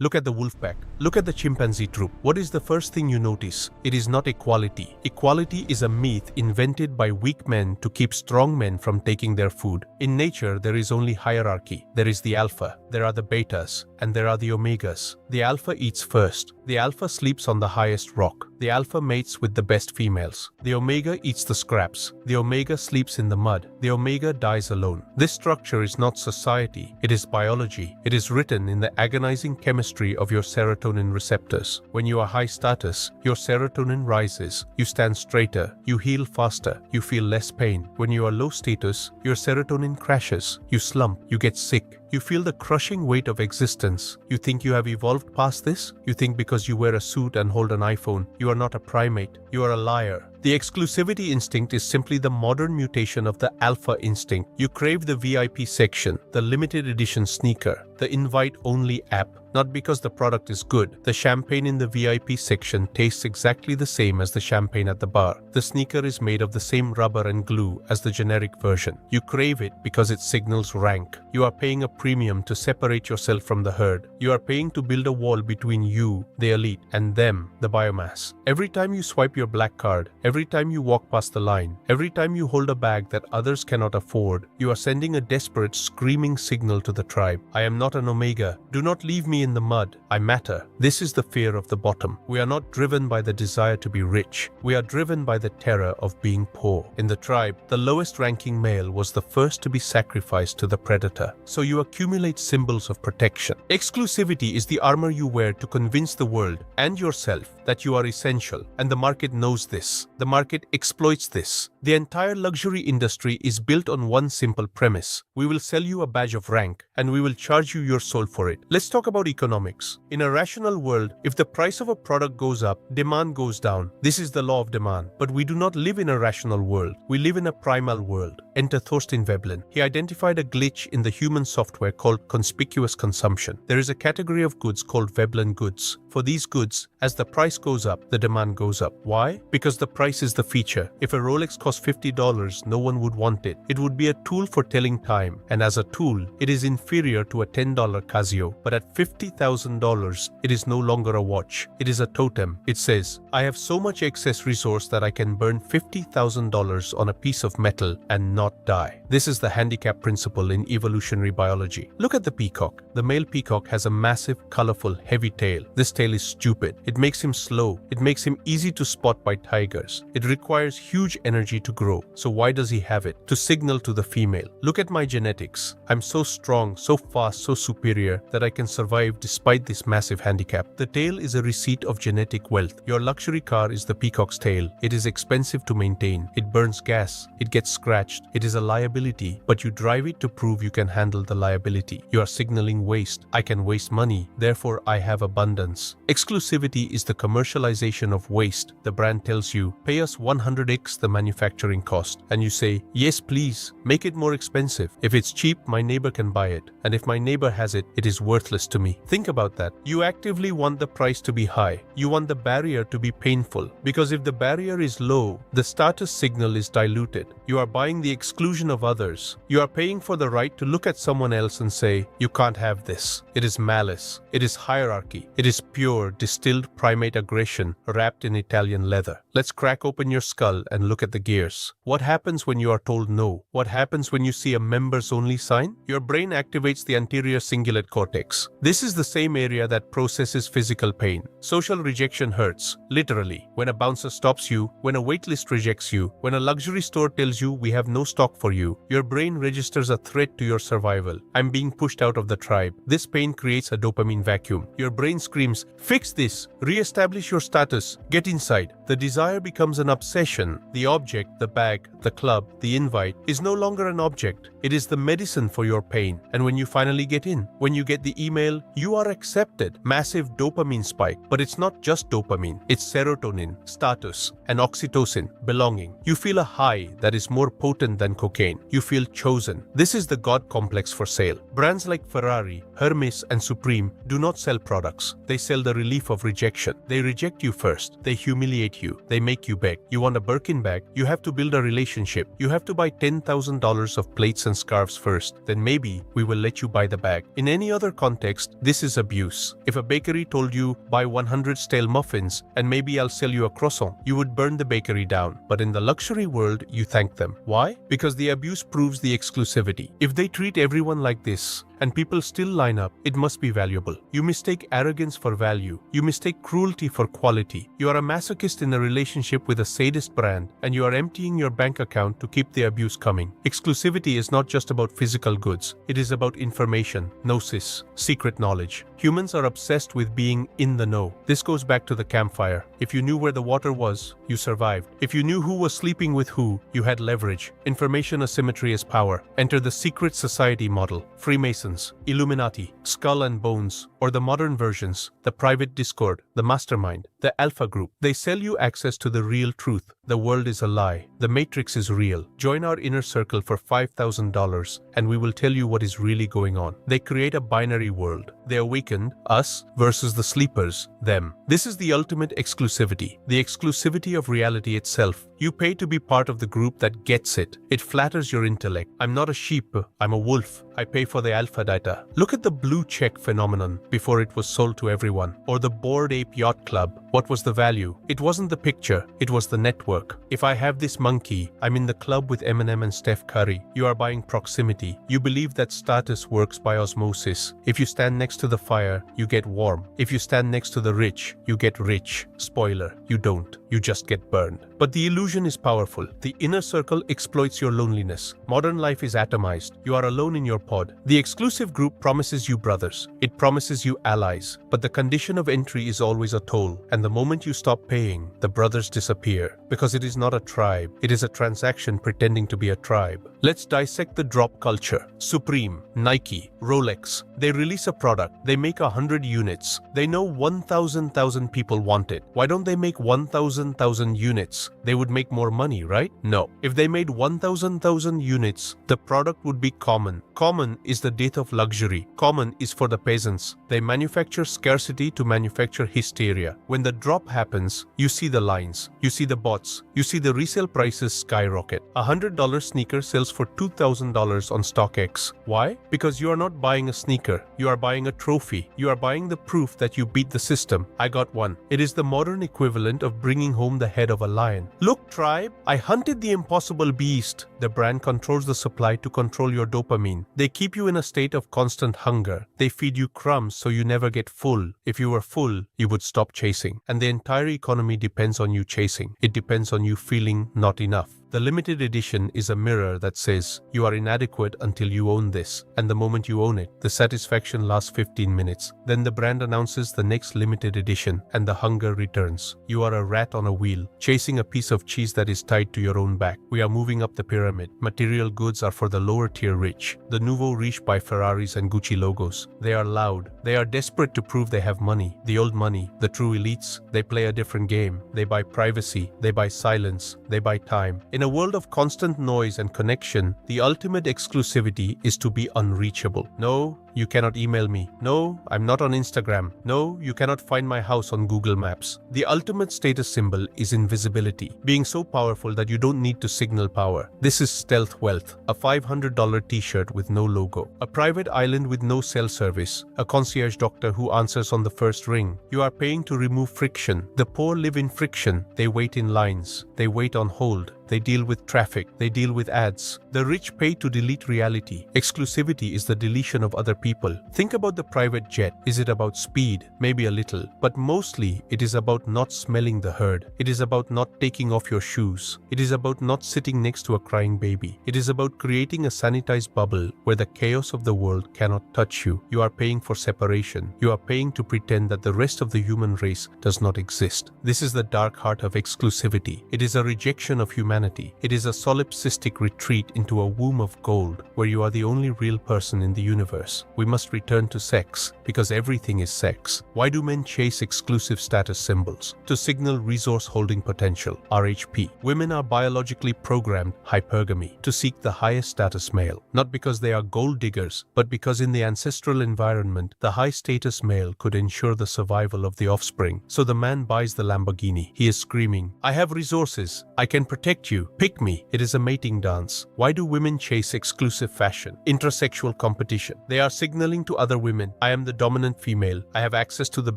Look at the wolf pack. Look at the chimpanzee troop. What is the first thing you notice? It is not equality. Equality is a myth invented by weak men to keep strong men from taking their food. In nature, there is only hierarchy. There is the alpha, there are the betas, and there are the omegas. The alpha eats first. The alpha sleeps on the highest rock. The alpha mates with the best females. The omega eats the scraps. The omega sleeps in the mud. The omega dies alone. This structure is not society. It is biology. It is written in the agonizing chemistry of your serotonin receptors. When you are high status, your serotonin rises. You stand straighter. You heal faster. You feel less pain. When you are low status, your serotonin crashes. You slump. You get sick. You feel the crushing weight of existence. You think you have evolved past this? You think because you wear a suit and hold an iPhone, you are not a primate. You are a liar. The exclusivity instinct is simply the modern mutation of the alpha instinct. You crave the VIP section, the limited edition sneaker, the invite-only app, not because the product is good. The champagne in the VIP section tastes exactly the same as the champagne at the bar. The sneaker is made of the same rubber and glue as the generic version. You crave it because it signals rank. You are paying a premium to separate yourself from the herd. You are paying to build a wall between you, the elite, and them, the biomass. Every time you swipe your black card, every time you walk past the line, every time you hold a bag that others cannot afford, you are sending a desperate, screaming signal to the tribe. I am not an omega. Do not leave me in the mud. I matter. This is the fear of the bottom. We are not driven by the desire to be rich. We are driven by the terror of being poor. In the tribe, the lowest ranking male was the first to be sacrificed to the predator. So you accumulate symbols of protection. Exclusivity is the armor you wear to convince the world and yourself that you are essential, and the market knows this. The market exploits this. The entire luxury industry is built on one simple premise. We will sell you a badge of rank, and we will charge you your soul for it. Let's talk about economics. In a rational world, if the price of a product goes up, demand goes down. This is the law of demand. But we do not live in a rational world. We live in a primal world. Enter Thorstein Veblen. He identified a glitch in the human software called conspicuous consumption. There is a category of goods called Veblen goods. For these goods, as the price goes up, the demand goes up. Why? Because the price is the feature. If a Rolex costs $50, no one would want it. It would be a tool for telling time, and as a tool, it is inferior to a $10 Casio. But at $50,000, it is no longer a watch. It is a totem. It says, I have so much excess resource that I can burn $50,000 on a piece of metal and not die. This is the handicap principle in evolutionary biology. Look at the peacock. The male peacock has a massive, colorful, heavy tail. This tail is stupid. It makes him slow. It makes him easy to spot by tigers. It requires huge energy to grow. So why does he have it? To signal to the female. Look at my genetics. I'm so strong, so fast, so superior that I can survive despite this massive handicap. The tail is a receipt of genetic wealth. Your luxury car is the peacock's tail. It is expensive to maintain. It burns gas. It gets scratched. It is a liability, but you drive it to prove you can handle the liability. You are signaling waste. I can waste money, therefore I have abundance. Exclusivity is the commercialization of waste. The brand tells you, pay us 100x the manufacturing cost, and you say, yes please, make it more expensive. If it's cheap, my neighbor can buy it, and if my neighbor has it, it is worthless to me. Think about that. You actively want the price to be high. You want the barrier to be painful, because if the barrier is low, the status signal is diluted. You are buying the exclusion of others. You are paying for the right to look at someone else and say, you can't have this. It is malice. It is hierarchy. It is pure, distilled primate aggression wrapped in Italian leather. Let's crack open your skull and look at the gears. What happens when you are told no? What happens when you see a members-only sign? Your brain activates the anterior cingulate cortex. This is the same area that processes physical pain. Social rejection hurts, literally. When a bouncer stops you, when a waitlist rejects you, when a luxury store tells you we have no stock for you, your brain registers a threat to your survival. I'm being pushed out of the tribe. This pain creates a dopamine vacuum. Your brain screams, fix this, re-establish your status, get inside. The desire becomes an obsession. The object, the bag, the club, the invite is no longer an object. It is the medicine for your pain. And when you finally get in, when you get the email, you are accepted. Massive dopamine spike. But it's not just dopamine. It's serotonin, status, and oxytocin, belonging. You feel a high that is more potent than cocaine. You feel chosen. This is the God complex for sale. Brands like Ferrari, Hermes, and Supreme do not sell products. They sell the relief of rejection. They They reject you first. They humiliate you. They make you beg. You want a Birkin bag? You have to build a relationship. You have to buy $10,000 of plates and scarves first. Then maybe we will let you buy the bag. In any other context, this is abuse. If a bakery told you, buy 100 stale muffins and maybe I'll sell you a croissant, you would burn the bakery down. But in the luxury world, you thank them. Why? Because the abuse proves the exclusivity. If they treat everyone like this, and people still line up, it must be valuable. You mistake arrogance for value. You mistake cruelty for quality. You are a masochist in a relationship with a sadist brand, and you are emptying your bank account to keep the abuse coming. Exclusivity is not just about physical goods. It is about information, gnosis, secret knowledge. Humans are obsessed with being in the know. This goes back to the campfire. If you knew where the water was, you survived. If you knew who was sleeping with who, you had leverage. Information asymmetry is power. Enter the secret society model. Freemasons, Illuminati, Skull and Bones, or the modern versions, the private Discord, the mastermind, the alpha group. They sell you access to the real truth. The world is a lie. The matrix is real. Join our inner circle for $5,000 and we will tell you what is really going on. They create a binary world. They awakened us versus the sleepers, them. This is the ultimate exclusivity, the exclusivity of reality itself. You pay to be part of the group that gets it. It flatters your intellect. I'm not a sheep, I'm a wolf. I pay for the alpha data. Look at the blue check phenomenon before it was sold to everyone. Or the Bored Ape Yacht Club. What was the value? It wasn't the picture, it was the network. If I have this monkey, I'm in the club with Eminem and Steph Curry. You are buying proximity. You believe that status works by osmosis. If you stand next to the fire, you get warm. If you stand next to the rich, you get rich. Spoiler, you don't. You just get burned. But the illusion is powerful. The inner circle exploits your loneliness. Modern life is atomized. You are alone in your pod. The exclusive group promises you brothers. It promises you allies. But the condition of entry is always a toll. And the moment you stop paying, the brothers disappear. Because it is not a tribe. It is a transaction pretending to be a tribe. Let's dissect the drop culture. Supreme, Nike, Rolex. They release a product. They make 100 units. They know 1,000 people want it. Why don't they make 1,000 units? They would make more money, right? No. If they made 1,000 units, the product would be common. Common is the death of luxury. Common is for the peasants. They manufacture scarcity to manufacture hysteria. When the drop happens, you see the lines. You see the bots. You see the resale prices skyrocket. A $100 sneaker sells for $2,000 on StockX. Why? Because you are not buying a sneaker. You are buying a trophy. You are buying the proof that you beat the system. I got one. It is the modern equivalent of bringing home the head of a lion. Look, tribe, I hunted the impossible beast. The brand controls the supply to control your dopamine. They keep you in a state of constant hunger. They feed you crumbs so you never get full. If you were full, you would stop chasing. And the entire economy depends on you chasing. It depends on you feeling not enough. The limited edition is a mirror that says, you are inadequate until you own this. And the moment you own it, the satisfaction lasts 15 minutes. Then the brand announces the next limited edition and the hunger returns. You are a rat on a wheel, chasing a piece of cheese that is tied to your own back. We are moving up the pyramid. Material goods are for the lower tier rich. The nouveau riche buy Ferraris and Gucci logos. They are loud. They are desperate to prove they have money. The old money, the true elites, they play a different game. They buy privacy. They buy silence. They buy time. In a world of constant noise and connection, the ultimate exclusivity is to be unreachable. No, you cannot email me. No, I'm not on Instagram. No, you cannot find my house on Google Maps. The ultimate status symbol is invisibility, being so powerful that you don't need to signal power. This is stealth wealth, a $500 t-shirt with no logo, a private island with no cell service, a concierge doctor who answers on the first ring. You are paying to remove friction. The poor live in friction. They wait in lines. They wait on hold. They deal with traffic. They deal with ads. The rich pay to delete reality. Exclusivity is the deletion of other people. Think about the private jet. Is it about speed? Maybe a little. But mostly, it is about not smelling the herd. It is about not taking off your shoes. It is about not sitting next to a crying baby. It is about creating a sanitized bubble where the chaos of the world cannot touch you. You are paying for separation. You are paying to pretend that the rest of the human race does not exist. This is the dark heart of exclusivity. It is a rejection of humanity humanity. It is a solipsistic retreat into a womb of gold where you are the only real person in the universe. We must return to sex because everything is sex. Why do men chase exclusive status symbols? To signal resource-holding potential, RHP. Women are biologically programmed, hypergamy, to seek the highest status male, not because they are gold diggers, but because in the ancestral environment, the high-status male could ensure the survival of the offspring. So the man buys the Lamborghini. He is screaming, "I have resources. I can protect you. Pick me." It is a mating dance. Why do women chase exclusive fashion? Intrasexual competition. They are signaling to other women, "I am the dominant female. I have access to the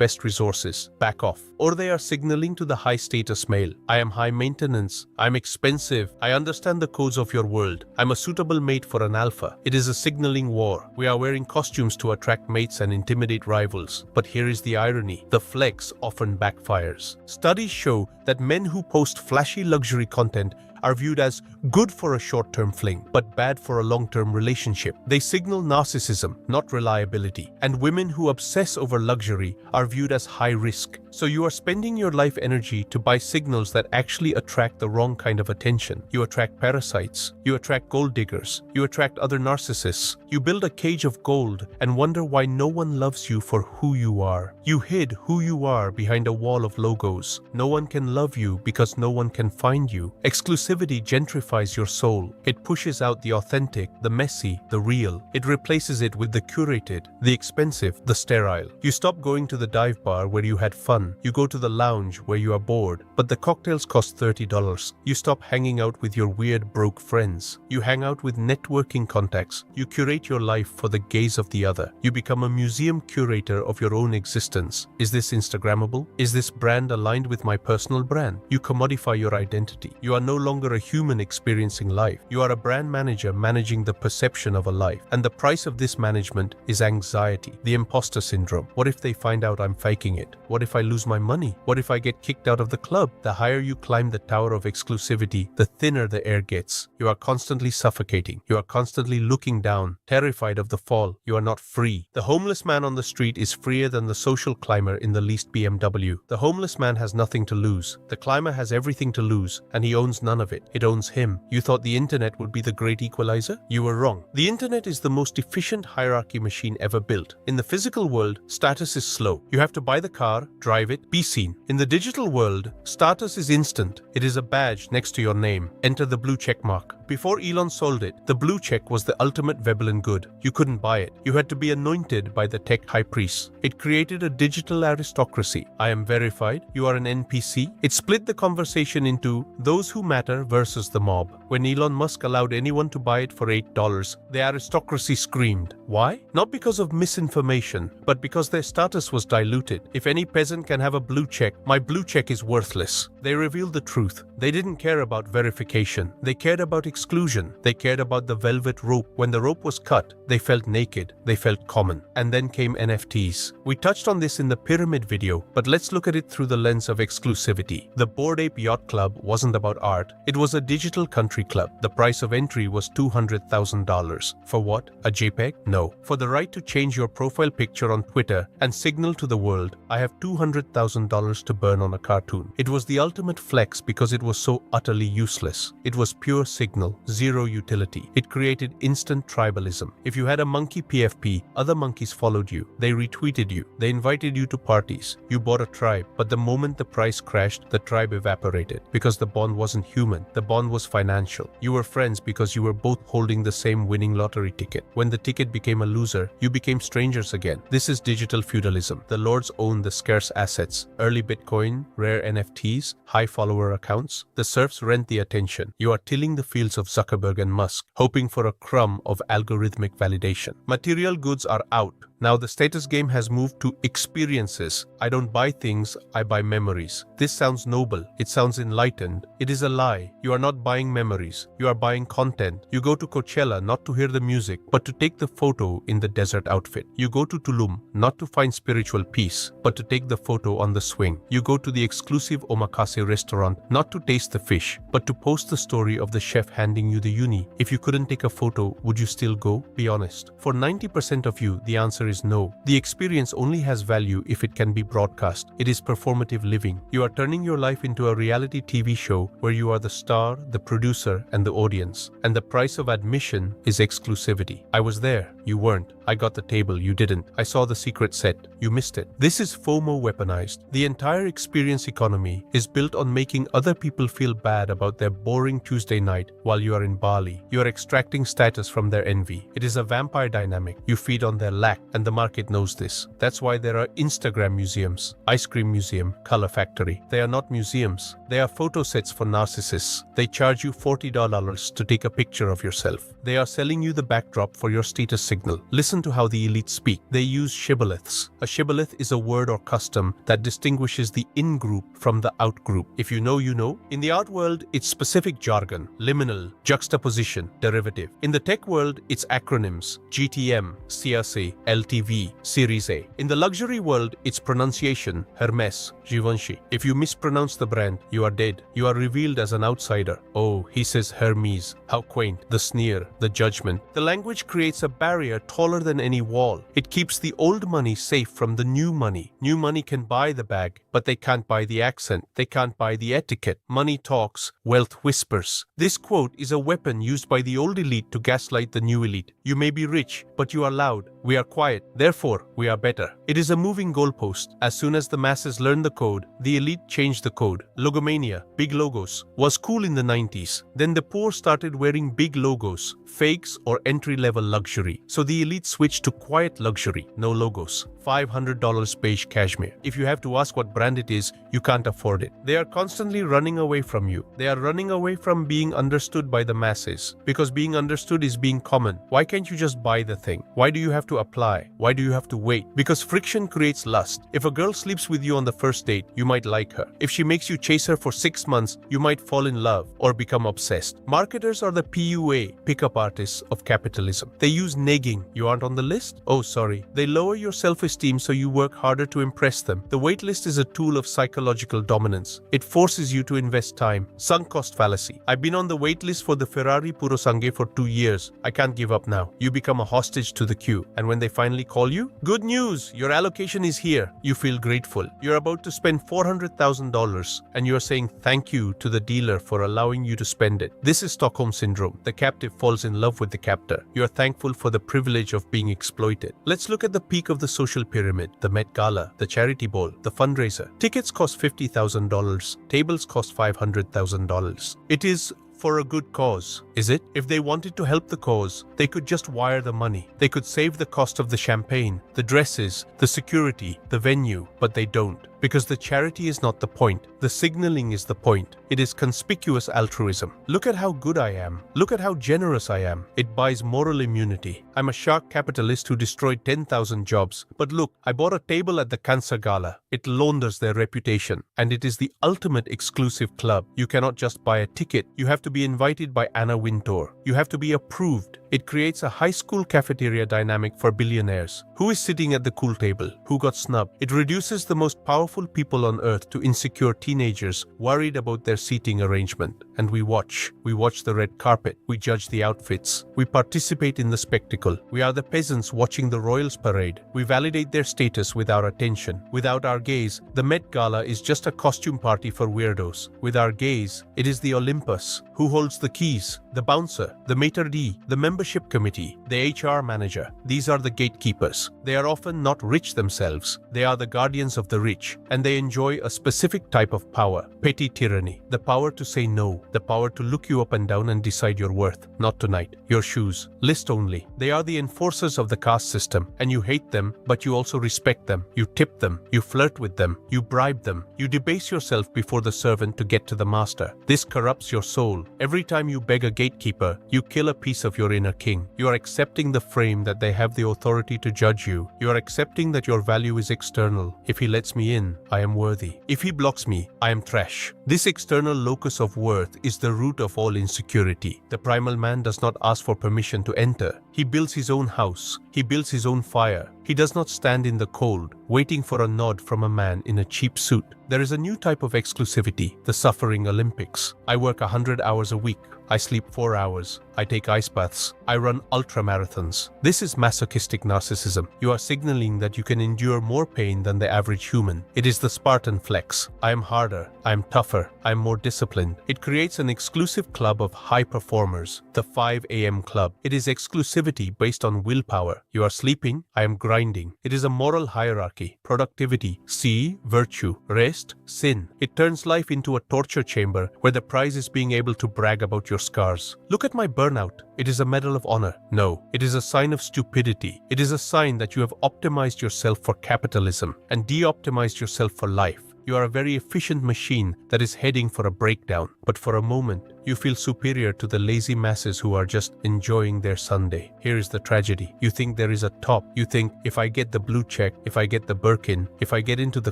best resources. Back off." Or they are signaling to the high-status male, "I am high maintenance. I'm expensive. I understand the codes of your world. I'm a suitable mate for an alpha." It is a signaling war. We are wearing costumes to attract mates and intimidate rivals. But here is the irony. The flex often backfires. Studies show that men who post flashy luxury content are viewed as good for a short-term fling, but bad for a long-term relationship. They signal narcissism, not reliability. And women who obsess over luxury are viewed as high risk. So you are spending your life energy to buy signals that actually attract the wrong kind of attention. You attract parasites. You attract gold diggers. You attract other narcissists. You build a cage of gold and wonder why no one loves you for who you are. You hid who you are behind a wall of logos. No one can love you because no one can find you. Exclusivity gentrifies your soul. It pushes out the authentic, the messy, the real. It replaces it with the curated, the expensive, the sterile. You stop going to the dive bar where you had fun. You go to the lounge where you are bored, but the cocktails cost $30. You stop hanging out with your weird broke friends. You hang out with networking contacts. You curate your life for the gaze of the other. You become a museum curator of your own existence. Is this Instagrammable? Is this brand aligned with my personal brand? You commodify your identity. You are no longer a human experiencing life. You are a brand manager managing the perception of a life. And the price of this management is anxiety, the imposter syndrome. What if they find out I'm faking it? What if I lose my money? What if I get kicked out of the club? The higher you climb the tower of exclusivity, the thinner the air gets. You are constantly suffocating. You are constantly looking down, terrified of the fall. You are not free. The homeless man on the street is freer than the social climber in the leased BMW. The homeless man has nothing to lose. The climber has everything to lose, and he owns none of it. It owns him. You thought the internet would be the great equalizer? You were wrong. The internet is the most efficient hierarchy machine ever built. In the physical world, status is slow. You have to buy the car, drive it, be seen. In the digital world, status is instant. It is a badge next to your name. Enter the blue check mark. Before Elon sold it, the blue check was the ultimate Veblen good. You couldn't buy it. You had to be anointed by the tech high priest. It created a digital aristocracy. I am verified. You are an NPC. It split the conversation into those who matter versus the mob. When Elon Musk allowed anyone to buy it for $8, the aristocracy screamed. Why? Not because of misinformation, but because their status was diluted. If any peasant can have a blue check, my blue check is worthless. They revealed the truth. They didn't care about verification. They cared about exclusion. They cared about the velvet rope. When the rope was cut, they felt naked. They felt common. And then came NFTs. We touched on this in the pyramid video, but let's look at it through the lens of exclusivity. The Bored Ape Yacht Club wasn't about art. It was a digital country club. The price of entry was $200,000. For what? A JPEG? No. For the right to change your profile picture on Twitter and signal to the world, I have $200,000 to burn on a cartoon. It was the ultimate flex because it was so utterly useless. It was pure signal, zero utility. It created instant tribalism. If you had a monkey PFP, other monkeys followed you. They retweeted you. They invited you to parties. You bought a tribe. But the moment the price crashed, the tribe evaporated because the bond wasn't human. The bond was financial. You were friends because you were both holding the same winning lottery ticket. When the ticket became a loser, you became strangers again. This is digital feudalism. The lords own the scarce assets. Early Bitcoin, rare NFTs, high follower accounts. The serfs rent the attention. You are tilling the fields of Zuckerberg and Musk, hoping for a crumb of algorithmic validation. Material goods are out. Now the status game has moved to experiences. I don't buy things, I buy memories. This sounds noble. It sounds enlightened. It is a lie. You are not buying memories. You are buying content. You go to Coachella not to hear the music, but to take the photo in the desert outfit. You go to Tulum not to find spiritual peace, but to take the photo on the swing. You go to the exclusive omakase restaurant not to taste the fish, but to post the story of the chef handing you the uni. If you couldn't take a photo, would you still go? Be honest. For 90% of you, the answer is no. The experience only has value if it can be broadcast. It is performative living. You are turning your life into a reality TV show where you are the star, the producer, and the audience. And the price of admission is exclusivity. I was there. You weren't. I got the table. You didn't. I saw the secret set. You missed it. This is FOMO weaponized. The entire experience economy is built on making other people feel bad about their boring Tuesday night while you are in Bali. You are extracting status from their envy. It is a vampire dynamic. You feed on their lack, and the market knows this. That's why there are Instagram museums, ice cream museum, color factory. They are not museums. They are photo sets for narcissists. They charge you $40 to take a picture of yourself. They are selling you the backdrop for your status signal. Listen to how the elite speak. They use shibboleths. A shibboleth is a word or custom that distinguishes the in-group from the out-group. If you know, you know. In the art world, it's specific jargon, liminal, juxtaposition, derivative. In the tech world, it's acronyms, GTM, CRC, LTV, Series A. In the luxury world, it's pronunciation, Hermes, Givenchy. If you mispronounce the brand, you are dead. You are revealed as an outsider. Oh, he says Hermes. How quaint. The sneer, the judgment. The language creates a barrier taller than any wall. It keeps the old money safe from the new money. New money can buy the bag, but they can't buy the accent. They can't buy the etiquette. Money talks, wealth whispers. This quote is a weapon used by the old elite to gaslight the new elite. You may be rich, but you are loud. We are quiet. Therefore, we are better. It is a moving goalpost. As soon as the masses learn the code, the elite changed the code. Logomania, big logos, was cool in the 90s. Then the poor started wearing big logos, fakes or entry-level luxury. So the elite switched to quiet luxury, no logos. $500 beige cashmere. If you have to ask what brand it is, you can't afford it. They are constantly running away from you. They are running away from being understood by the masses. Because being understood is being common. Why can't you just buy the thing? Why do you have to apply? Why do you have to wait? Because friction creates lust. If a girl sleeps with you on the first date, you might like her. If she makes you chase her for 6 months, you might fall in love or become obsessed. Marketers are the PUA, pickup artists of capitalism. They use negging. You aren't on the list? Oh, sorry. They lower your self-esteem so you work harder to impress them. The wait list is a tool of psychological dominance. It forces you to invest time. Sunk cost fallacy. I've been on the wait list for the Ferrari Purosangue for 2 years. I can't give up now. You become a hostage to the queue. And when they finally call you, good news, your allocation is here. You feel grateful. You're about to spend $400,000 and you're saying thank you to the dealer for allowing you to spend it. This is Stockholm Syndrome. The captive falls in love with the captor. You're thankful for the privilege of being exploited. Let's look at the peak of the social pyramid, the Met Gala, the charity ball, the fundraiser. Tickets cost $50,000. Tables cost $500,000. It is for a good cause, is it? If they wanted to help the cause, they could just wire the money. They could save the cost of the champagne, the dresses, the security, the venue, but they don't. Because the charity is not the point. The signaling is the point. It is conspicuous altruism. Look at how good I am. Look at how generous I am. It buys moral immunity. I'm a shark capitalist who destroyed 10,000 jobs. But look, I bought a table at the Cancer Gala. It launders their reputation. And it is the ultimate exclusive club. You cannot just buy a ticket. You have to be invited by Anna Wintour. You have to be approved. It creates a high school cafeteria dynamic for billionaires. Who is sitting at the cool table? Who got snubbed? It reduces the most powerful people on earth to insecure teenagers worried about their seating arrangement. And we watch. We watch the red carpet. We judge the outfits. We participate in the spectacle. We are the peasants watching the royals parade. We validate their status with our attention. Without our gaze, the Met Gala is just a costume party for weirdos. With our gaze, it is the Olympus. Who holds the keys? The bouncer, the maitre d', the membership committee, the HR manager. These are the gatekeepers. They are often not rich themselves. They are the guardians of the rich, and they enjoy a specific type of power, petty tyranny, the power to say no, the power to look you up and down and decide your worth. Not tonight. Your shoes. List only. They are the enforcers of the caste system, and you hate them, but you also respect them. You tip them. You flirt with them. You bribe them. You debase yourself before the servant to get to the master. This corrupts your soul. Every time you beg a gatekeeper, you kill a piece of your inner king. You are accepting the frame that they have the authority to judge you. You are accepting that your value is external. If he lets me in, I am worthy. If he blocks me, I am trash. This external locus of worth is the root of all insecurity. The primal man does not ask for permission to enter. He builds his own house. He builds his own fire. He does not stand in the cold, waiting for a nod from a man in a cheap suit. There is a new type of exclusivity, the suffering Olympics. I work 100 hours a week. I sleep 4 hours. I take ice baths. I run ultramarathons. This is masochistic narcissism. You are signaling that you can endure more pain than the average human. It is the Spartan flex. I am harder. I am tougher. I am more disciplined. It creates an exclusive club of high performers, the 5 a.m. club. It is exclusivity based on willpower. You are sleeping. I am grinding. It is a moral hierarchy. Productivity, see, virtue, rest, sin. It turns life into a torture chamber where the prize is being able to brag about your scars. Look at my burnout. It is a medal of honor. No, it is a sign of stupidity. It is a sign that you have optimized yourself for capitalism and de-optimized yourself for life. You are a very efficient machine that is heading for a breakdown. But for a moment, you feel superior to the lazy masses who are just enjoying their Sunday. Here is the tragedy. You think there is a top. You think, if I get the blue check, if I get the Birkin, if I get into the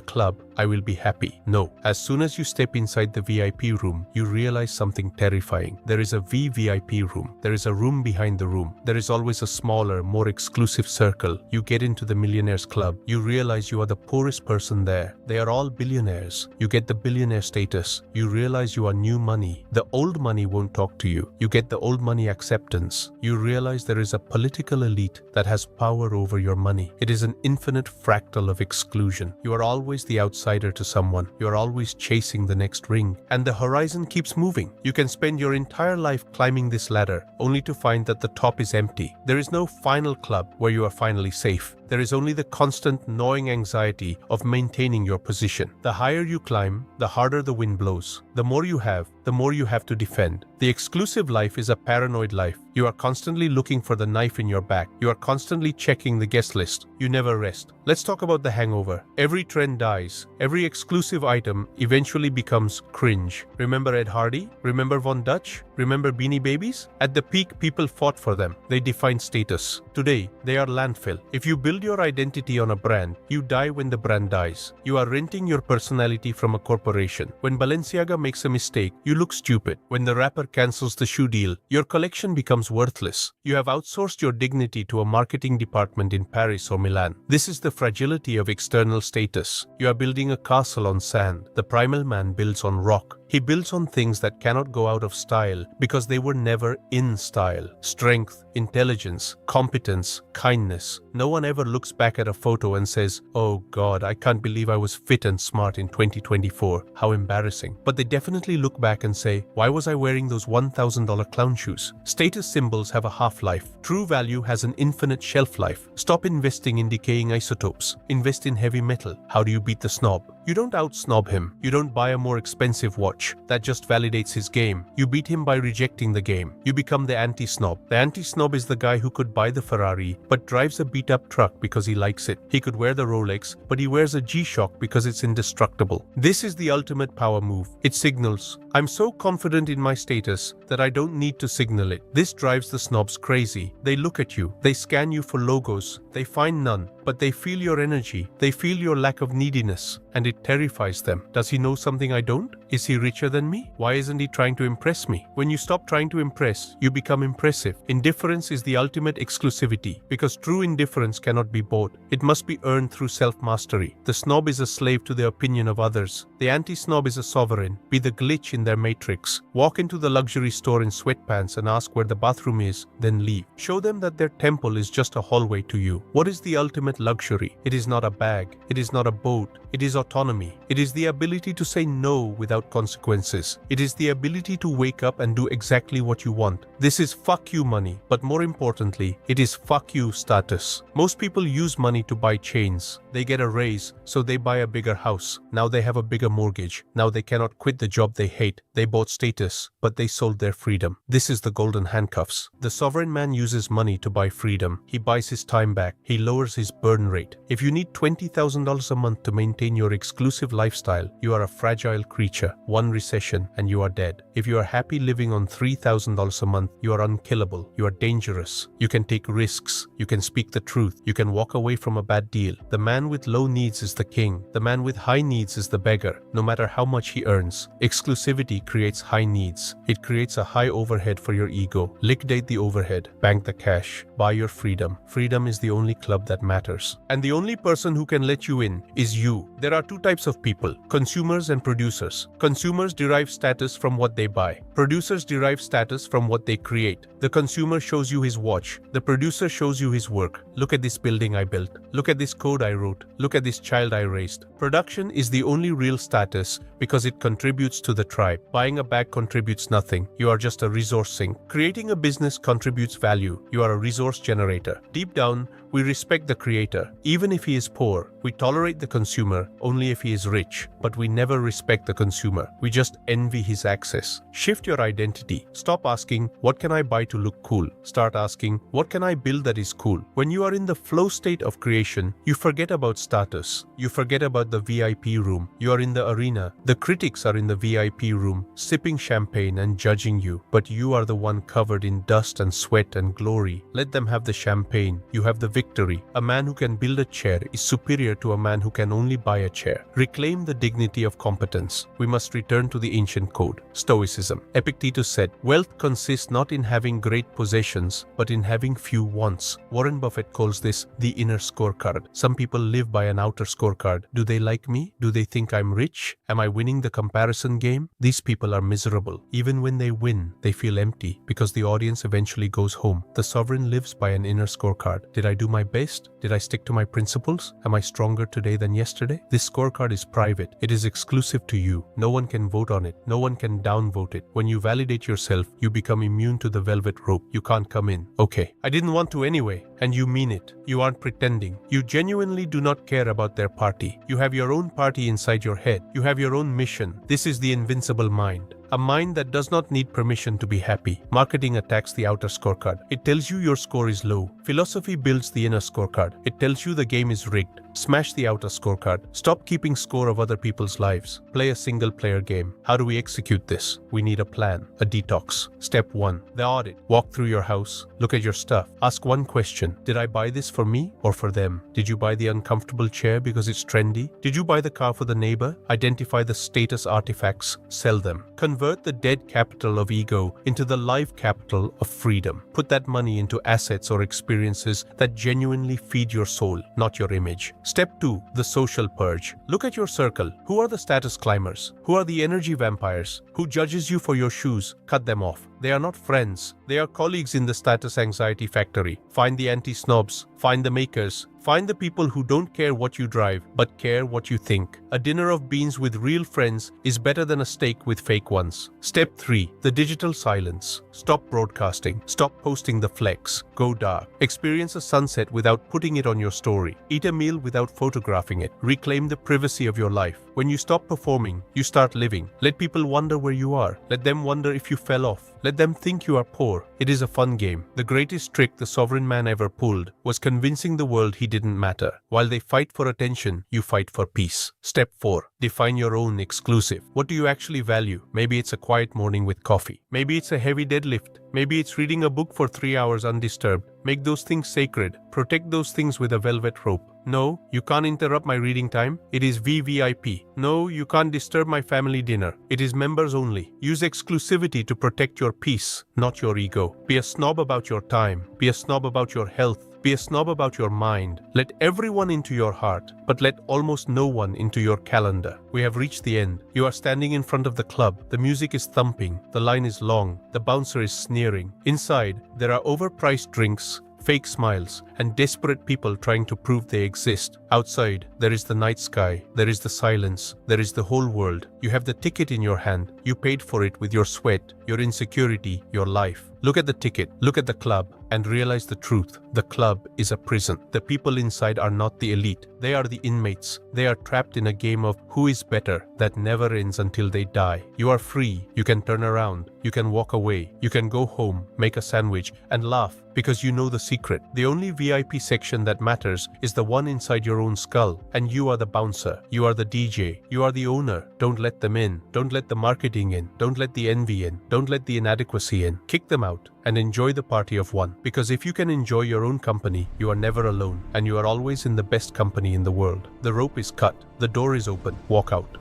club, I will be happy. No. As soon as you step inside the VIP room, you realize something terrifying. There is a VVIP room. There is a room behind the room. There is always a smaller, more exclusive circle. You get into the millionaires club. You realize you are the poorest person there. They are all billionaires. You get the billionaire status. You realize you are new money. The old money won't talk to you. You get the old money acceptance. You realize there is a political elite that has power over your money. It is an infinite fractal of exclusion. You are always the outsider to someone. You are always chasing the next ring. And the horizon keeps moving. You can spend your entire life climbing this ladder, only to find that the top is empty. There is no final club where you are finally safe. There is only the constant gnawing anxiety of maintaining your position. The higher you climb, the harder the wind blows. The more you have, the more you have to defend. The exclusive life is a paranoid life. You are constantly looking for the knife in your back. You are constantly checking the guest list. You never rest. Let's talk about the hangover. Every trend dies. Every exclusive item eventually becomes cringe. Remember Ed Hardy? Remember Von Dutch? Remember Beanie Babies? At the peak, people fought for them. They defined status. Today, they are landfill. If you build your identity on a brand, you die when the brand dies. You are renting your personality from a corporation. When Balenciaga makes a mistake, you look stupid. When the rapper cancels the shoe deal, your collection becomes worthless. You have outsourced your dignity to a marketing department in Paris or Milan. This is the fragility of external status. You are building a castle on sand. The primal man builds on rock. He builds on things that cannot go out of style because they were never in style. Strength, intelligence, competence, kindness. No one ever looks back at a photo and says, "Oh God, I can't believe I was fit and smart in 2024. How embarrassing." But they definitely look back and say, "Why was I wearing those $1,000 clown shoes?" Status symbols have a half-life. True value has an infinite shelf life. Stop investing in decaying isotopes. Invest in heavy metal. How do you beat the snob? You don't out-snob him. You don't buy a more expensive watch. That just validates his game. You beat him by rejecting the game. You become the anti-snob. The anti-snob is the guy who could buy the Ferrari but drives a beat-up truck because he likes it. He could wear the Rolex, but he wears a G-Shock because it's indestructible. This is the ultimate power move. It signals, "I'm so confident in my status that I don't need to signal it." This drives the snobs crazy. They look at you. They scan you for logos. They find none, but they feel your energy. They feel your lack of neediness, and it terrifies them. Does he know something I don't? Is he richer than me? Why isn't he trying to impress me? When you stop trying to impress, you become impressive. Indifference is the ultimate exclusivity, because true indifference cannot be bought. It must be earned through self-mastery. The snob is a slave to the opinion of others. The anti-snob is a sovereign. Be the glitch in their matrix. Walk into the luxury store in sweatpants and ask where the bathroom is, then leave. Show them that their temple is just a hallway to you. What is the ultimate luxury? It is not a bag. It is not a boat. It is autonomy. It is the ability to say no without consequences. It is the ability to wake up and do exactly what you want. This is fuck you money, but more importantly, it is fuck you status. Most people use money to buy chains. They get a raise, so they buy a bigger house. Now they have a bigger mortgage. Now they cannot quit the job they hate. They bought status, but they sold their freedom. This is the golden handcuffs. The sovereign man uses money to buy freedom. He buys his time back. He lowers his burn rate. If you need $20,000 a month to maintain your exclusive lifestyle, you are a fragile creature. One recession and you are dead. If you are happy living on $3,000 a month, you are unkillable. You are dangerous. You can take risks. You can speak the truth. You can walk away from a bad deal. The man with low needs is the king. The man with high needs is the beggar, no matter how much he earns. Exclusivity creates high needs. It creates a high overhead for your ego. Liquidate the overhead. Bank the cash. Buy your freedom. Freedom is the only club that matters. And the only person who can let you in is you. There are two types of people, consumers and producers. Consumers derive status from what they buy. Producers derive status from what they create. The consumer shows you his watch. The producer shows you his work. Look at this building I built. Look at this code I wrote. Look at this child I raised. Production is the only real status because it contributes to the tribe. Buying a bag contributes nothing. You are just a resource sink. Creating a business contributes value. You are a resource generator. Deep down, we respect the creator. Even if he is poor, we tolerate the consumer only if he is rich. But we never respect the consumer. We just envy his access. Shift your identity. Stop asking, what can I buy to look cool? Start asking, what can I build that is cool? When you are in the flow state of creation, you forget about status. You forget about the VIP room. You are in the arena. The critics are in the VIP room, sipping champagne and judging you. But you are the one covered in dust and sweat and glory. Let them have the champagne. You have the victory. A man who can build a chair is superior to a man who can only buy a chair. Reclaim the dignity of competence. We must return to the ancient code, Stoicism. Epictetus said, wealth consists not in having great possessions, but in having few wants. Warren Buffett calls this the inner scorecard. Some people live by an outer scorecard. Do they like me? Do they think I'm rich? Am I winning the comparison game? These people are miserable. Even when they win, they feel empty because the audience eventually goes home. The sovereign lives by an inner scorecard. Did I do my best? Did I stick to my principles? Am I stronger today than yesterday? This scorecard is private. It is exclusive to you. No one can vote on it. No one can downvote it. When you validate yourself, you become immune to the velvet rope. You can't come in. Okay, I didn't want to anyway. And you mean it. You aren't pretending. You genuinely do not care about their party. You have your own party inside your head. You have your own mission. This is the invincible mind. A mind that does not need permission to be happy. Marketing attacks the outer scorecard. It tells you your score is low. Philosophy builds the inner scorecard. It tells you the game is rigged. Smash the outer scorecard. Stop keeping score of other people's lives. Play a single-player game. How do we execute this? We need a plan, a detox. Step 1. The audit. Walk through your house. Look at your stuff. Ask one question. Did I buy this for me or for them? Did you buy the uncomfortable chair because it's trendy? Did you buy the car for the neighbor? Identify the status artifacts. Sell them. Convert the dead capital of ego into the live capital of freedom. Put that money into assets or experiences that genuinely feed your soul, not your image. Step 2. The social purge. Look at your circle. Who are the status climbers? Who are the energy vampires? Who judges you for your shoes? Cut them off. They are not friends. They are colleagues in the status anxiety factory. Find the anti-snobs. Find the makers. Find the people who don't care what you drive, but care what you think. A dinner of beans with real friends is better than a steak with fake ones. Step 3. The digital silence. Stop broadcasting. Stop posting the flex. Go dark. Experience a sunset without putting it on your story. Eat a meal without photographing it. Reclaim the privacy of your life. When you stop performing, you start living. Let people wonder where you are. Let them wonder if you fell off. Let them think you are poor. It is a fun game. The greatest trick the sovereign man ever pulled was convincing the world he didn't matter. While they fight for attention, you fight for peace. Step 4. Define your own exclusive. What do you actually value? Maybe it's a quiet morning with coffee. Maybe it's a heavy deadlift. Maybe it's reading a book for 3 hours undisturbed. Make those things sacred. Protect those things with a velvet rope. No, you can't interrupt my reading time. It is VVIP. No, you can't disturb my family dinner. It is members only. Use exclusivity to protect your peace, not your ego. Be a snob about your time. Be a snob about your health. Be a snob about your mind. Let everyone into your heart, but let almost no one into your calendar. We have reached the end. You are standing in front of the club. The music is thumping. The line is long. The bouncer is sneering. Inside, there are overpriced drinks, fake smiles, and desperate people trying to prove they exist. Outside, there is the night sky, there is the silence, there is the whole world. You have the ticket in your hand. You paid for it with your sweat, your insecurity, your life. Look at the ticket, look at the club, and realize the truth. The club is a prison. The people inside are not the elite. They are the inmates. They are trapped in a game of who is better that never ends until they die. You are free. You can turn around. You can walk away. You can go home, make a sandwich, and laugh because you know the secret. The only VIP section that matters is the one inside your own skull, and you are the bouncer. You are the DJ. You are the owner. Don't let them in. Don't let the marketing in. Don't let the envy in. Don't let the inadequacy in. Kick them out and enjoy the party of one. Because if you can enjoy your own company, you are never alone, and you are always in the best company in the world. The rope is cut. The door is open. Walk out.